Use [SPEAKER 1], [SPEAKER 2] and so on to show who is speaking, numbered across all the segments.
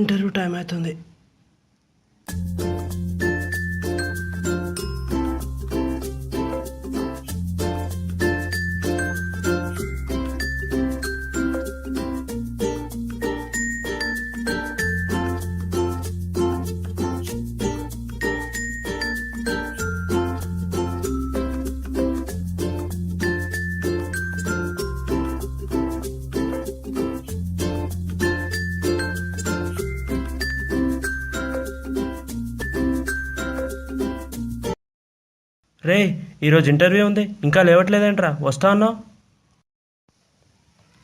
[SPEAKER 1] Interview time అవుతుంది. రే, ఈరోజు interview ఉంది, ఇంకా లేవట్లేదేంట్రా? వస్తా అన్నావు.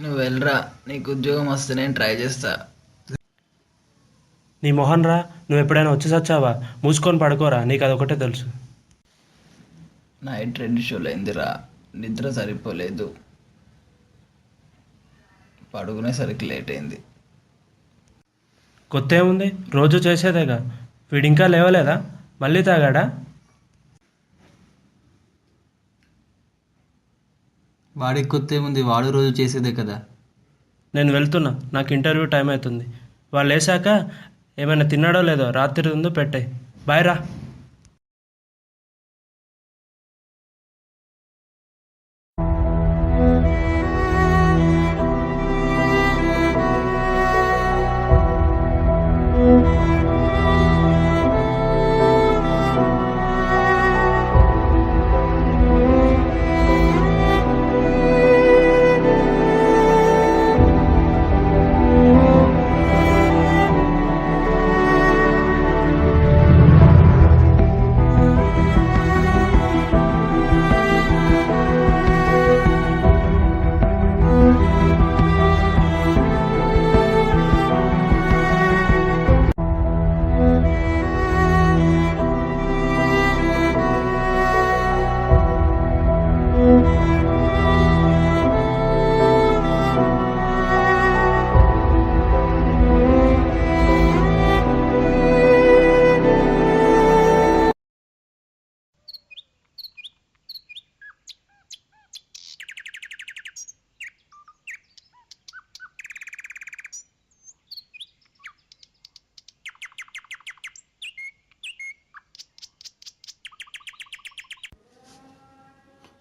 [SPEAKER 2] నువ్వు వెళ్ళరా, నీకు ఉద్యోగం వస్తే నేను ట్రై చేస్తా.
[SPEAKER 1] నీ మొహన్ రా, నువ్వు ఎప్పుడైనా వచ్చి సచ్చావా? మూసుకొని పడుకోరా, నీకు అదొకటే తెలుసు.
[SPEAKER 2] నైట్ 2 షోలు అయిందిరా, నిద్ర సరిపోలేదు, పడుకునేసరికి లేట్ అయింది.
[SPEAKER 1] కొత్త ఏముంది, రోజు చేసేదేగా. వీడు ఇంకా లేవలేదా? మళ్ళీ తాగాడా?
[SPEAKER 2] వాడికి కొత్త ఏముంది, వాడు రోజు చేసేదే కదా.
[SPEAKER 1] నేను వెళ్తున్నా, నాకు ఇంటర్వ్యూ టైం అవుతుంది. వాళ్ళు వేసాక ఏమైనా తిన్నాడో లేదో రాత్రి ఉందో పెట్టే. బాయ్ రా.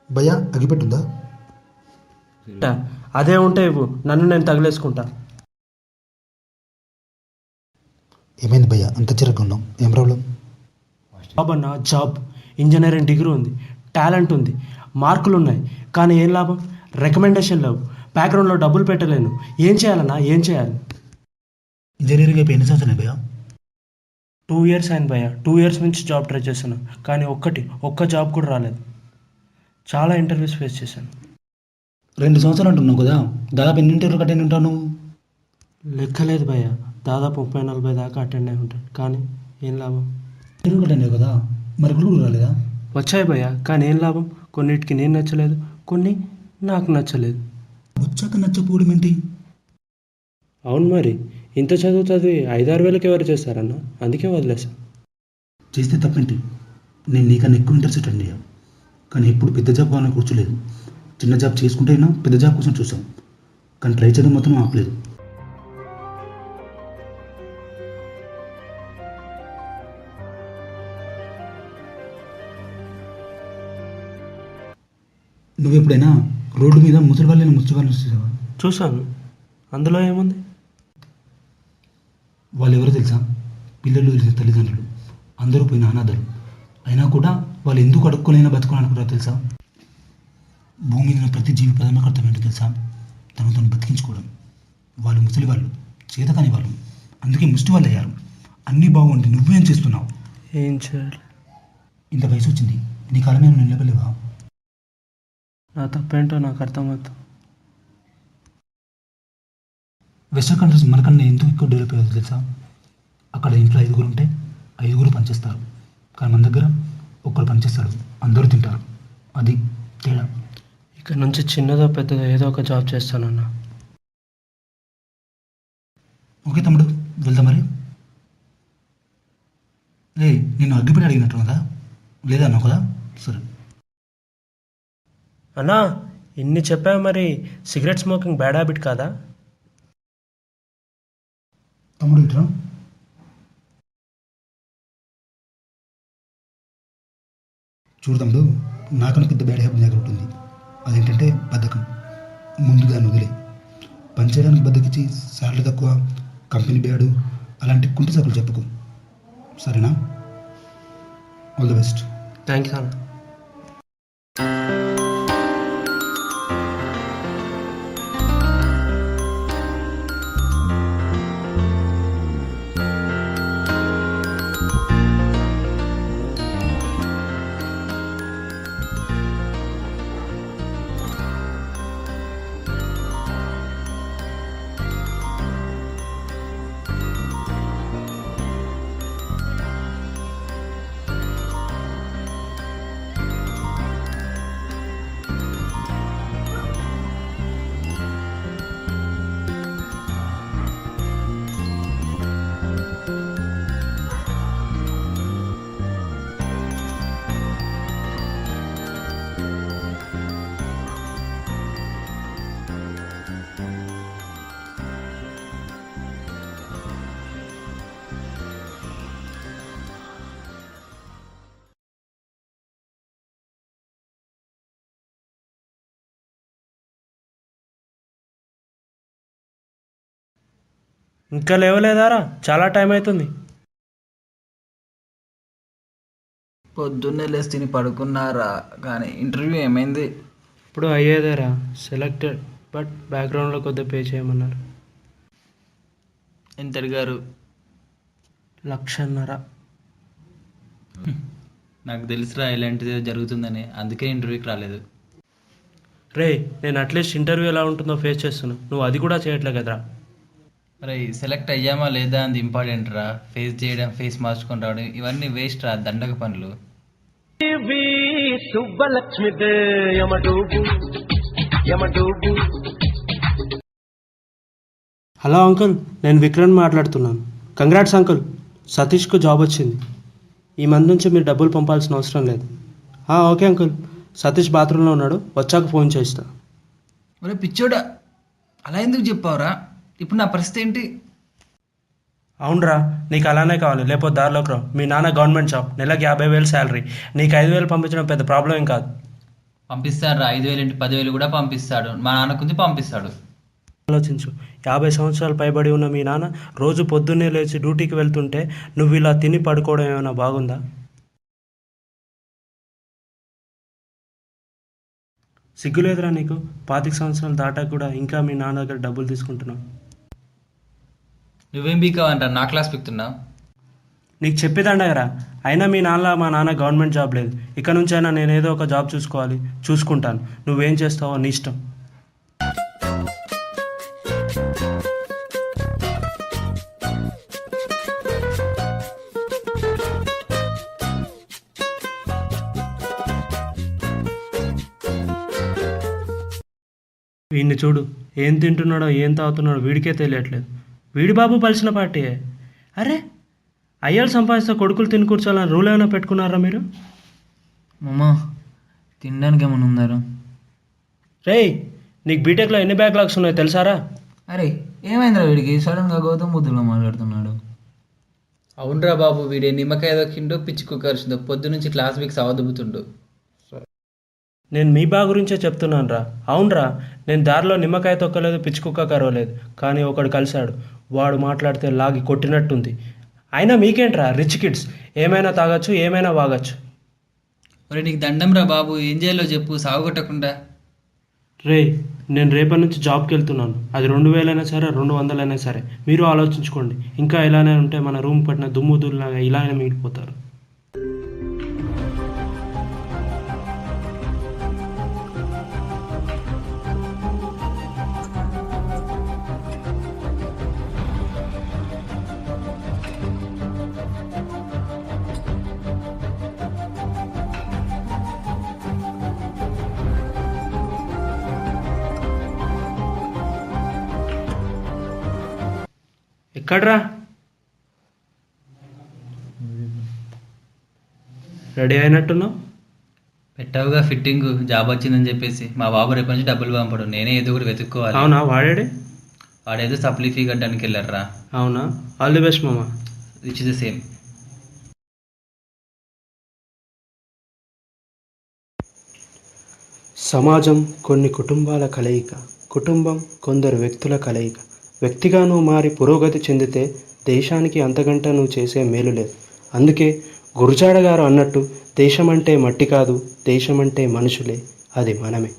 [SPEAKER 3] భయ్యా అగిపెట్టుందా?
[SPEAKER 1] అదే ఉంటే ఇవ్వు, నన్ను నేను తగిలేసుకుంటా.
[SPEAKER 3] ఏమైంది భయ్యా, అంత చిరగ్గా ఉన్నాం? ఏం ప్రాబ్లం?
[SPEAKER 1] జాబ్ అన్న జాబ్. ఇంజనీరింగ్ డిగ్రీ ఉంది, టాలెంట్ ఉంది, మార్కులు ఉన్నాయి, కానీ ఏం లాభం? రికమెండేషన్ లేవు, బ్యాక్గ్రౌండ్లో డబ్బులు పెట్టలేను. ఏం చేయాలన్నా, ఏం చేయాలి?
[SPEAKER 3] ఇంజనీరింగ్ అయిపోయి ఎన్ని సంవత్సరాలు భయ్యా?
[SPEAKER 1] 2 ఇయర్స్ అయింది భయ్యా. 2 ఇయర్స్ నుంచి జాబ్ ట్రై చేశాను, కానీ ఒక్క జాబ్ కూడా రాలేదు. చాలా ఇంటర్వ్యూస్ ఫేస్ చేశాను.
[SPEAKER 3] 2 సంవత్సరాలు అంటున్నావు కదా, దాదాపు ఎన్ని ఇంటర్వ్యూలు అటెండ్ ఉంటావు నువ్వు?
[SPEAKER 1] లెక్కలేదు భయ్యా, దాదాపు 30-40 దాకా అటెండ్ అయి ఉంటాను, కానీ ఏం లాభం?
[SPEAKER 3] ఇంటర్వ్యూ అటెండ్ అయ్యావు కదా, మరి గురువు రాలేదా?
[SPEAKER 1] వచ్చాయి భయ్యా, కానీ ఏం లాభం? కొన్నిటికి నేను నచ్చలేదు, కొన్ని నాకు నచ్చలేదు.
[SPEAKER 3] వచ్చాక నచ్చపోవడం ఏంటి?
[SPEAKER 1] అవును మరి, ఇంత చదివి 5-6 వేలకి ఎవరు చేస్తారన్న? అందుకే వదిలేసా.
[SPEAKER 3] చేస్తే తప్పేంటి? నేను నీకన్నా ఎక్కువ ఇంటర్వ్యూస్ అటెండ్ అయ్యావు, కానీ ఎప్పుడు పెద్ద జాబ్ కావాలని కూర్చోలేదు. చిన్న జాబ్ చేసుకుంటే అయినా పెద్ద జాబ్ కోసం చూసాం, కానీ ట్రై చేయడం మొత్తం ఆపలేదు. నువ్వు ఎప్పుడైనా రోడ్డు మీద ముసలి వాళ్ళని చూసావా?
[SPEAKER 1] చూశాను, అందులో ఏముంది?
[SPEAKER 3] వాళ్ళు ఎవరో తెలుసా? పిల్లలు తెలిసిన తల్లిదండ్రులు, అందరూ పోయిన అనాథలు. అయినా కూడా వాళ్ళు ఎందుకు అడుక్కోలేనా బతుకోవాలనుకుంటారో తెలుసా? భూమి మీద ఉన్న ప్రతి జీవి ప్రథమ కర్తవ్యం ఏంటో తెలుసా? తను బతికించుకోవడం. వాళ్ళు ముసలి వాళ్ళు, చేతకాని వాళ్ళు, అందుకే ముష్టి వాళ్ళు అయ్యారు. అన్నీ బాగుండి నువ్వేం చేస్తున్నావు?
[SPEAKER 1] ఏం చేయాలి?
[SPEAKER 3] ఇంత వయసు వచ్చింది, నీ కాలం మీద నిలబడలేవా?
[SPEAKER 1] నా తప్పేంటో నాకు అర్థమవుతుంది.
[SPEAKER 3] వెస్టర్న్ కంట్రీస్ మనకన్నా ఎందుకు ఎక్కువ డెవలప్ అయ్యేది తెలుసా? అక్కడ ఇంట్లో 5 ఉంటే 5 పనిచేస్తారు, కానీ మన దగ్గర ఒక్కరు పనిచేస్తాడు, అందరూ తింటారు. అది తేడా.
[SPEAKER 1] ఇక్కడ నుంచి చిన్నదో పెద్దదో ఏదో ఒక జాబ్ చేస్తానన్నా.
[SPEAKER 3] ఓకే తమ్ముడు, వెళ్దాం మరి. నేను అగ్గిపెట్టి అడిగినట్టు కదా, లేదా అన్నావు కదా? సరే
[SPEAKER 1] అన్నా, ఇన్ని చెప్పావు, మరి సిగరెట్ స్మోకింగ్ బ్యాడ్ హ్యాబిట్ కాదా?
[SPEAKER 3] తమ్ముడు ఇట్రా. చూడు తమ్ముడు, నాకన్నా పెద్ద బ్యాడ్ హ్యాబిట్ దగ్గర ఉంటుంది. అదేంటంటే బద్ధకం. ముందు దాన్ని వదిలే. పని చేయడానికి బద్దకిచ్చి సాలరీ తక్కువ, కంపెనీ బ్యాడు అలాంటి కుంటి సరుకులు చెప్పుకో, సరేనా? All the best.
[SPEAKER 1] Thank you అన్న. ఇంకా లేవలేదారా? చాలా టైం అవుతుంది.
[SPEAKER 2] పొద్దున్నే లేచి తిని పడుకున్నారా, కానీ ఇంటర్వ్యూ ఏమైంది?
[SPEAKER 1] ఇప్పుడు అయ్యేదేరా, సెలెక్టెడ్, బట్ బ్యాక్గ్రౌండ్లో కొద్దిగా పే చేయమన్నారు.
[SPEAKER 2] ఎంత అడిగారు?
[SPEAKER 1] 1,00,000.
[SPEAKER 2] నాకు తెలుసురా ఇలాంటిది జరుగుతుందని, అందుకే ఇంటర్వ్యూకి రాలేదు.
[SPEAKER 1] రే, నేను అట్లీస్ట్ ఇంటర్వ్యూ ఎలా ఉంటుందో ఫేస్ చేస్తున్నా, నువ్వు అది కూడా చేయట్లే కదరా.
[SPEAKER 2] అరే సెలెక్ట్ అయ్యామా లేదా అది ఇంపార్టెంట్ రా. ఫేస్ చేయడం, ఫేస్ మార్చుకొని రావడం ఇవన్నీ వేస్ట్ రా, దండగ పనులు.
[SPEAKER 1] హలో అంకుల్, నేను విక్రమ్ మాట్లాడుతున్నాను. కంగ్రాట్స్ అంకుల్, సతీష్కు జాబ్ వచ్చింది. ఈ మంత్ నుంచి మీరు డబ్బులు పంపాల్సిన అవసరం లేదు. ఓకే అంకుల్, సతీష్ బాత్రూంలో ఉన్నాడు, వచ్చాక ఫోన్ చేస్తా.
[SPEAKER 2] ఒరే పిచ్చోడా, అలా ఎందుకు చెప్పావురా? ఇప్పుడు నా పరిస్థితి ఏంటి?
[SPEAKER 1] అవునరా, నీకు అలానే కావాలి, లేకపోతే దారిలోకి రావు. మీ నాన్న గవర్నమెంట్ జాబ్, నెలకి 50,000 శాలరీ. నీకు 5,000 పంపించడం పెద్ద ప్రాబ్లం ఏం కాదు.
[SPEAKER 2] పంపిస్తాడు రా, 5,000 ఏంటి 10,000 కూడా పంపిస్తాడు. మా నాన్నకుంది పంపిస్తాడు.
[SPEAKER 1] ఆలోచించు, 50 సంవత్సరాలు పైబడి ఉన్న మీ నాన్న రోజు పొద్దున్నే లేచి డ్యూటీకి వెళ్తుంటే నువ్వు ఇలా తిని పడుకోవడం ఏమైనా బాగుందా? సిగ్గులేదురా నీకు? 25 సంవత్సరాలు దాటాక కూడా ఇంకా మీ నాన్న దగ్గర డబ్బులు తీసుకుంటున్నావు.
[SPEAKER 2] నువ్వేం బీకావంట, నా క్లాస్ పిక్తున్నావు?
[SPEAKER 1] నీకు చెప్పేదండగరా, అయినా మీ మా నాన్న గవర్నమెంట్ జాబ్ లేదు. ఇక నుంచి అయినా నేను ఏదో ఒక జాబ్ చూసుకుంటాను. నువ్వేం చేస్తావో నీ ఇష్టం. వీడిని చూడు, ఏం తింటున్నాడో ఏం తాగుతున్నాడో వీడికే తెలియట్లేదు. వీడి బాబు పలిసిన పార్టీయే. అరే, అయ్యాలు సంపాదిస్తే కొడుకులు తిని కూర్చోాలని రూల్ ఏమైనా పెట్టుకున్నారా మీరు?
[SPEAKER 2] మమ్మా తినడానికి ఏమైనా ఉందారా?
[SPEAKER 1] రేయ్, నీకు బీటెక్లో ఎన్ని బ్యాక్లాగ్స్ ఉన్నాయో తెలుసారా?
[SPEAKER 2] అరే ఏమైందిరా వీడికి? సడన్గా గౌతమ్ బుద్ధులో మాట్లాడుతున్నాడు. అవునరా బాబు, వీడి నిమ్మకాయ దొక్కిండో పిచ్చి కుక్కర్చిందో, పొద్దు నుంచి క్లాస్ వీక్స్ అవదుబుతుండు.
[SPEAKER 1] నేను మీ బా గురించే చెప్తున్నాను రా. అవునరా, నేను దారిలో నిమ్మకాయ తొక్కలేదు, పిచ్చి కుక్క కరవలేదు, కానీ ఒకడు కలిశాడు. వాడు మాట్లాడితే లాగి కొట్టినట్టుంది. అయినా మీకేంట్రా, రిచ్ కిడ్స్ ఏమైనా తాగొచ్చు, ఏమైనా వాగచ్చు.
[SPEAKER 2] మరి నీకు దండం రా బాబు, ఏం చేయాలో చెప్పు, సాగుకొట్టకుండా.
[SPEAKER 1] రే, నేను రేపటి నుంచి జాబ్కి వెళ్తున్నాను. అది 2,000 అయినా సరే, 200 అయినా సరే. మీరు ఆలోచించుకోండి. ఇంకా ఇలానే ఉంటే మన రూమ్ పట్టిన దుమ్ము దుల్లాగా ఇలానే మిగిలిపోతారు. ఎక్కడ్రా? రెడీ అయినట్టున్నావు.
[SPEAKER 2] పెట్టావుగా ఫిట్టింగ్, జాబ్ వచ్చిందని చెప్పేసి. మా బాబు రేపు నుంచి డబ్బులు పంపడు, నేనే ఏదో ఒకటి వెతుక్కోవాలి.
[SPEAKER 1] అవునా? వాడాడే?
[SPEAKER 2] వాడేదో సప్లీ ఫీ కట్టడానికి వెళ్ళారా.
[SPEAKER 1] అవునా? ఆల్ ది బెస్ట్ మామ.
[SPEAKER 2] Which is the same.
[SPEAKER 1] సమాజం కొన్ని కుటుంబాల కలయిక, కుటుంబం కొందరు వ్యక్తుల కలయిక. వ్యక్తిగా నువ్వు మారి పురోగతి చెందితే దేశానికి అంతకంటే నువ్వు చేసే మేలు లేదు. అందుకే గురజాడ గారు అన్నట్టు దేశమంటే మట్టి కాదు, దేశమంటే మనుషులే, అది మనమే.